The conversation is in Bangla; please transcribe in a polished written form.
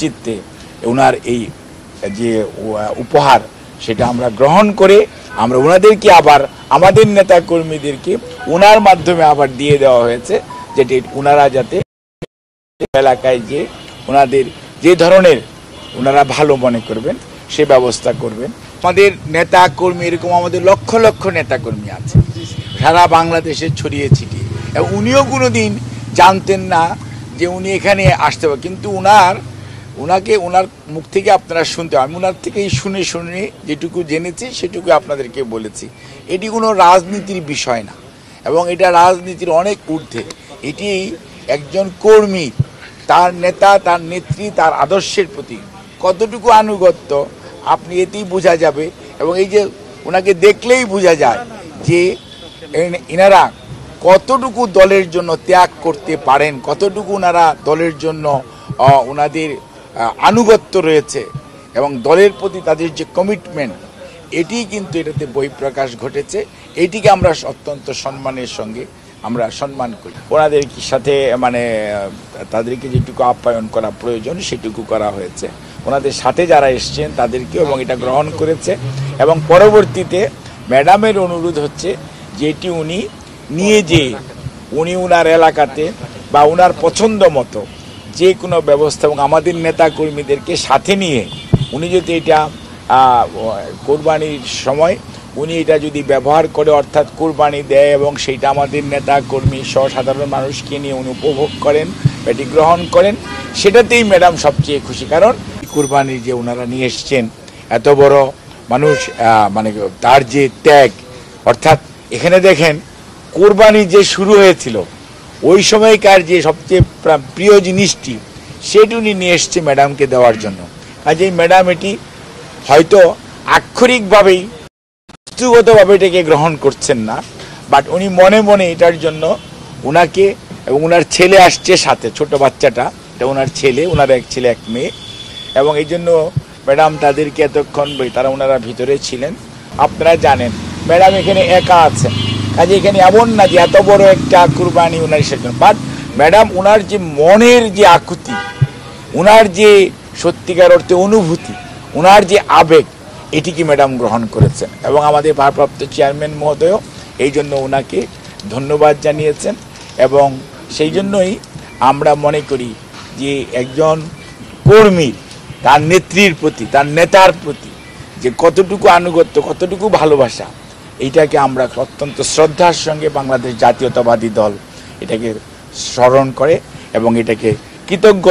চিত্তে ওনার এই যে উপহার সেটা আমরা গ্রহণ করে আমরা ওনাদেরকে আবার আমাদের নেতা কর্মীদেরকে ওনার মাধ্যমে আবার দিয়ে দেওয়া হয়েছে, যেটি ওনারা যাতে এলাকায় যে ওনাদের যে ধরনের ওনারা ভালো মনে করবেন সে ব্যবস্থা করবেন। আমাদের নেতা কর্মী এরকম আমাদের লক্ষ লক্ষ নেতা কর্মী আছে সারা বাংলাদেশে ছড়িয়ে ছিটিয়ে, এবং উনিও কোনোদিন জানতেন না যে উনি এখানে আসতে পারে, কিন্তু ওনার মুখ থেকে আপনারা শুনতে, আমি ওনার থেকেই শুনে যেটুকু জেনেছি সেটুকু আপনাদেরকে বলেছি। এটি কোনো রাজনীতির বিষয় না এবং এটা রাজনীতির অনেক ঊর্ধ্বে। এটি একজন কর্মী, তার নেতা, তার নেত্রী, তার আদর্শের প্রতি কতটুকু আনুগত্য আপনি এতেই বোঝা যাবে। এবং এই যে ওনাকে দেখলেই বোঝা যায় যে এনারা কতটুকু দলের জন্য ত্যাগ করতে পারেন, কতটুকু ওনারা দলের জন্য ওনাদের আনুগত্য রয়েছে এবং দলের প্রতি তাদের যে কমিটমেন্ট, এটি কিন্তু এটাতে বহিঃপ্রকাশ ঘটেছে। এটিকে আমরা অত্যন্ত সম্মানের সঙ্গে আমরা সম্মান করি। ওনাদের সাথে তাদেরকে যেটুকু আপ্যায়ন করা প্রয়োজন সেটুকু করা হয়েছে। ওনাদের সাথে যারা এসছেন তাদেরকেও এবং এটা গ্রহণ করেছে। এবং পরবর্তীতে ম্যাডামের অনুরোধ হচ্ছে যেটি উনি নিয়ে উনি ওনার এলাকাতে বা ওনার পছন্দ মতো যে কোনো ব্যবস্থা এবং আমাদের নেতা কর্মীদেরকে সাথে নিয়ে উনি যদি এটা কোরবানির সময় উনি এটা যদি ব্যবহার করে, অর্থাৎ কোরবানি দেয় এবং সেইটা আমাদের নেতা কর্মী সহ সাধারণ মানুষকে নিয়ে উনি উপভোগ করেন, এটি গ্রহণ করেন, সেটাতেই ম্যাডাম সবচেয়ে খুশি। কারণ কোরবানি যে ওনারা নিয়ে এসছেন এত বড় মানুষ, তার যে ত্যাগ, অর্থাৎ এখানে দেখেন কোরবানি যে শুরু হয়েছিল ওই সময়কার যে সবচেয়ে প্রিয় জিনিসটি সেটি উনি নিয়ে এসছে ম্যাডামকে দেওয়ার জন্য। কাজেই ম্যাডাম এটি হয়তো আক্ষরিকভাবেই বস্তুগতভাবে এটাকে গ্রহণ করছেন না, বাট উনি মনে মনে এটার জন্য ওনাকে এবং ওনার ছেলে আসছে সাথে, ছোট বাচ্চাটা এটা ওনার ছেলে, ওনার এক ছেলে এক মেয়ে, এবং এই জন্য ম্যাডাম তাদেরকে এতক্ষণ ওনারা ভিতরে ছিলেন। আপনারা জানেন ম্যাডাম এখানে একা আছেন, কাজে এখানে এমন না যে এত বড় একটা কুরবানি ওনার সেজন্য, বাট ম্যাডাম ওনার যে মনের যে আকুতি, ওনার যে সত্যিকার অর্থে অনুভূতি, ওনার যে আবেগ, এটিকে ম্যাডাম গ্রহণ করেছেন। এবং আমাদের ভারপ্রাপ্ত চেয়ারম্যান মহোদয়ও এই জন্য ওনাকে ধন্যবাদ জানিয়েছেন। এবং সেই জন্যই আমরা মনে করি যে একজন কর্মী তার নেত্রীর প্রতি, তার নেতার প্রতি যে কতটুকু আনুগত্য, কতটুকু ভালোবাসা, এইটাকে আমরা অত্যন্ত শ্রদ্ধার সঙ্গে বাংলাদেশ জাতীয়তাবাদী দল এটাকে স্মরণ করে এবং এটাকে কৃতজ্ঞ